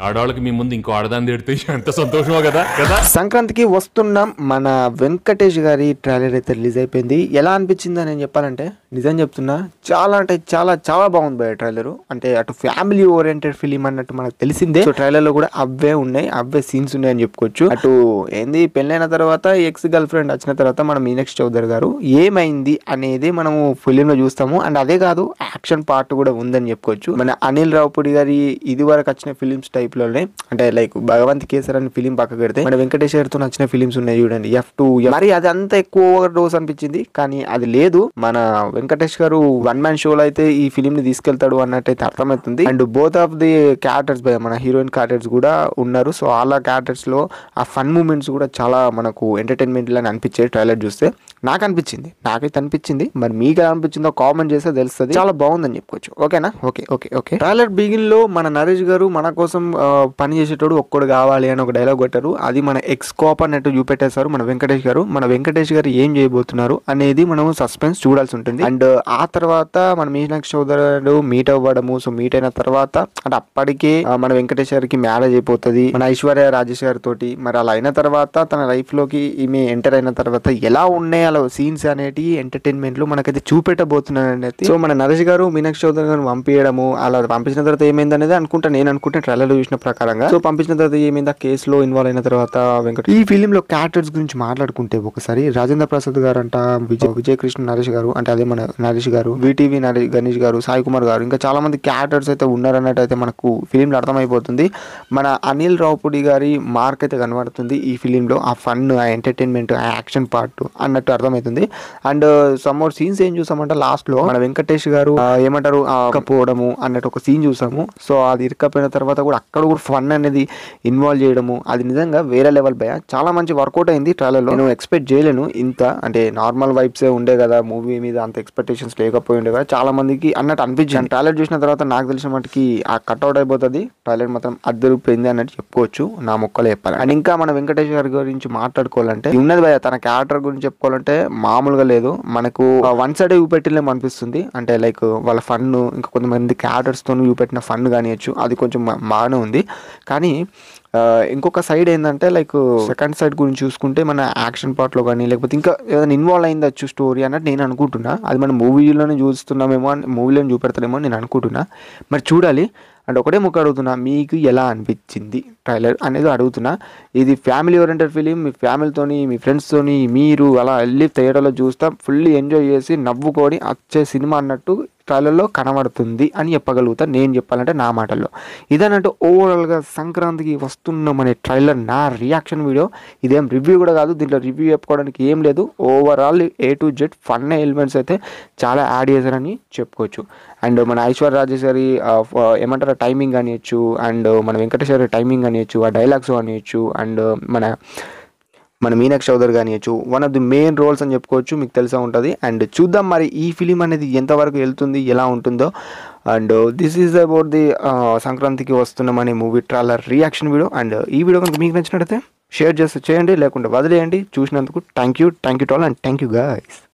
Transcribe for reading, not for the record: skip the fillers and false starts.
ఆడవాళ్ళకి మీ ముందు ఇంకో ఆడదాన్ని తిడితే ఎంత సంతోషమో కదా కదా. సంక్రాంతికి వస్తున్నాం. మన వెంకటేష్ గారి ట్రైలర్ అయితే రిలీజ్ అయిపోయింది. ఎలా అనిపించింది అని చెప్పాలంటే నిజం చెప్తున్నా, చాలా అంటే చాలా చాలా బాగుంది భయ ట్రైలర్. అంటే అటు ఫ్యామిలీ ఓరియంటెడ్ ఫిలిం అన్నట్టు మనకు తెలిసిందే. సో ట్రైలర్ లో కూడా అవే ఉన్నాయి, అవే సీన్స్ ఉన్నాయి అని చెప్పుకోవచ్చు. అటు ఏంది పెళ్ళైన తర్వాత ఎక్స్ గర్ల్ ఫ్రెండ్ వచ్చిన తర్వాత మన మీనాక్షి చౌదరి గారు ఏమైంది అనేది మనము ఫిలిం లో చూస్తాము. అండ్ అదే కాదు, యాక్షన్ పార్ట్ కూడా ఉందని చెప్పుకోవచ్చు. మన అనిల్ రావుపూడి గారి ఇది వరకు వచ్చిన ఫిలిమ్స్ టైప్ లోనే, అంటే లైక్ భగవంత్ కేసర్ అని ఫిలిం పక్క పెడితే మన వెంకటేష్ గారితో నచ్చిన ఫిలిమ్స్ ఉన్నాయి చూడండి, F2 మరి అది అంత ఎక్కువ ఓవర్ డోస్ అనిపించింది. కానీ అది లేదు, మన వెంకటేష్ గారు వన్ మ్యాన్ షోలో అయితే ఈ ఫిలిం ని తీసుకెళ్తాడు అన్నట్టయితే అర్థమవుతుంది. And both of the characters మన హీరోయిన్ క్యారెక్టర్స్ కూడా ఉన్నారు. సో అలా క్యారెక్టర్స్ లో ఆ ఫన్ మూమెంట్స్ కూడా చాలా మనకు ఎంటర్టైన్మెంట్ లాని అనిపించేది ట్రైలర్ చూస్తే. నాకైతే అనిపించింది. మరి మీకు ఎలా అనిపించిందో కామెంట్ చేస్తే తెలుస్తుంది. చాలా బాగుందని చెప్పుకోవచ్చు. ఓకేనా? ఓకే. ట్రైలర్ బిగిన్ లో మన నరేష్ గారు మన కోసం పని చేసేటోడు ఒక్కడు కావాలి అని ఒక డైలాగ్ కొట్టారు. అది మన ఎక్స్ కోప్ అన్నట్టు చూపెట్టేశారు మన వెంకటేష్ గారు. మన వెంకటేష్ గారు ఏం చేయబోతున్నారు అనేది మనం సస్పెన్స్ చూడాల్సి ఉంటుంది. అండ్ ఆ తర్వాత మన మీనాక్షి చౌదరి మీట్ అవ్వడము. సో మీట్ అయిన తర్వాత అంటే అప్పటికే మన వెంకటేష్ గారికి మ్యారేజ్ అయిపోతుంది మన ఐశ్వర్య రాజేష్ గారి తోటి. మరి అలా అయిన తర్వాత తన లైఫ్ లోకి ఈమె ఎంటర్ అయిన తర్వాత ఎలా ఉన్నాయి అలా సీన్స్ అనేటి ఎంటర్టైన్మెంట్ లో మనకైతే చూపెట్టబోతున్నాను అనేది. సో మన నరేష్ గారు మీనాక్షి చౌదరి గారు పంపించడము, అలా పంపించిన తర్వాత ఏమైంది అనేది నేను అనుకుంటే ట్రైలర్ లో చూసిన ప్రకారంగా. సో పంపించిన తర్వాత ఏమైంది, ఆ కేసులో ఇన్వాల్వ్ అయిన తర్వాత ఈ ఫిలిం లో క్యారెక్టర్స్ గురించి మాట్లాడుకుంటే ఒకసారి రాజేంద్ర ప్రసాద్ గారు అంట, విజయ్ కృష్ణ నరేష్ గారు అంటే అదే మన నరేష్ గారు, వీటీవీ గణేష్ గారు, సాయి కుమార్ గారు, ఇంకా చాలా మంది క్యారెక్టర్స్ అయితే ఉన్నారన్నట్టు అయితే మనకు ఫిలిం లో అర్థమైపోతుంది. మన అనిల్ రావుపూడి గారి మార్క్ అయితే కనబడుతుంది ఈ ఫిలిం లో. ఆ ఫన్, ఆ ఎంటర్టైన్మెంట్, ఆ యాక్షన్ పార్ట్ అన్నట్టు అర్థమవుతుంది. అండ్ సమ్ మోర్ సీన్స్ ఏం చూసామంటే లాస్ట్ లో మన వెంకటేష్ గారు ఏమంటారు ఇరక్కపోవడము అన్నట్టు ఒక సీన్ చూసాము. సో అది ఇరక్కపోయిన తర్వాత కూడా అక్కడ కూడా ఫన్ అనేది ఇన్వాల్వ్ చేయడము, అది నిజంగా వేరే లెవెల్ భయ. చాలా మంచి వర్కౌట్ అయింది ట్రైలర్ లో. నేను ఎక్స్పెక్ట్ చేయలేను ఇంత, అంటే నార్మల్ వైబ్స్ ఉండే కదా మూవీ మీద, అంత ఎక్స్పెక్టేషన్స్ లేకపోయి ఉండే కదా చాలా మందికి అన్నట్టు అనిపించింది. ట్రైలర్ చూసిన తర్వాత నాకు తెలిసిన మటుకి ఆ కట్అవుట్ అయిపోతుంది. ట్రైలర్ మాత్రం అద్దరిపోయింది అన్నట్టు చెప్పుకోవచ్చు, నా మొక్కలు చెప్పాలి. అండ్ ఇంకా మన వెంకటేష్ గారి గురించి మాట్లాడుకోవాలంటే ఉన్నది భయ, తన క్యారెక్టర్ గురించి చెప్పుకోవాలంటే మామూలుగా లేదు. మనకు వన్ సైడ్ చూపెట్టిలేమో అనిపిస్తుంది. అంటే లైక్ వాళ్ళ ఫన్, ఇంకా కొంతమంది క్యారెక్టర్స్ తో చూపెట్టిన ఫన్ కానియచ్చు, అది కొంచెం బాగానే ఉంది. కానీ ఇంకొక సైడ్ ఏంటంటే లైక్ సెకండ్ సైడ్ గురించి చూసుకుంటే మన యాక్షన్ పార్ట్లో కానీ లేకపోతే ఇంకా ఏదైనా ఇన్వాల్వ్ అయిందచ్చు స్టోరీ అన్నట్టు నేను అనుకుంటున్నా. అది మన మూవీలోనే చూస్తున్నామేమో, మూవీలోనే చూపెడతారేమో నేను అనుకుంటున్నా. మరి చూడాలి. అంటే ఒకటే ముక్క అడుగుతున్నా, మీకు ఎలా అనిపించింది ట్రైలర్ అనేది అడుగుతున్నా. ఇది ఫ్యామిలీ ఓరియంటెడ్ ఫిలిం, మీ ఫ్యామిలీతోని మీ ఫ్రెండ్స్తోని మీరు అలా వెళ్ళి థియేటర్లో చూస్తా ఫుల్లీ ఎంజాయ్ చేసి నవ్వుకొని వచ్చే సినిమా అన్నట్టు ట్రైలర్లో కనబడుతుంది అని చెప్పగలుగుతా నేను చెప్పాలంటే నా మాటల్లో. ఇదన్నట్టు ఓవరాల్గా సంక్రాంతికి వస్తున్నామనే ట్రైలర్ నా రియాక్షన్ వీడియో. ఇదేం రివ్యూ కూడా కాదు, దీంట్లో రివ్యూ చెప్పుకోవడానికి ఏం లేదు. Overall A to Z fun elements అయితే చాలా యాడ్ చేశారని చెప్పుకోవచ్చు. అండ్ మన ఐశ్వర్య రాజేష్ గారి ఏమంటారు టైమింగ్ కానియచ్చు, అండ్ మన వెంకటేశ్వర టైమింగ్ కానియచ్చు, ఆ డైలాగ్స్ కానియచ్చు, అండ్ మన మీనాక్షి చౌదరి కానియచ్చు, one of the main roles అని చెప్పుకోవచ్చు, మీకు తెలిసే ఉంటుంది. అండ్ చూద్దాం మరి ఈ ఫిలిం అనేది ఎంతవరకు వెళ్తుంది, ఎలా ఉంటుందో. And this is about the సంక్రాంతికి వస్తున్నామనే movie trailer reaction video. And ఈ వీడియో కనుక మీకు నచ్చినట్టయితే షేర్ చేయండి, లేకుంటే వదిలేయండి. చూసినందుకు thank you to all and thank you guys.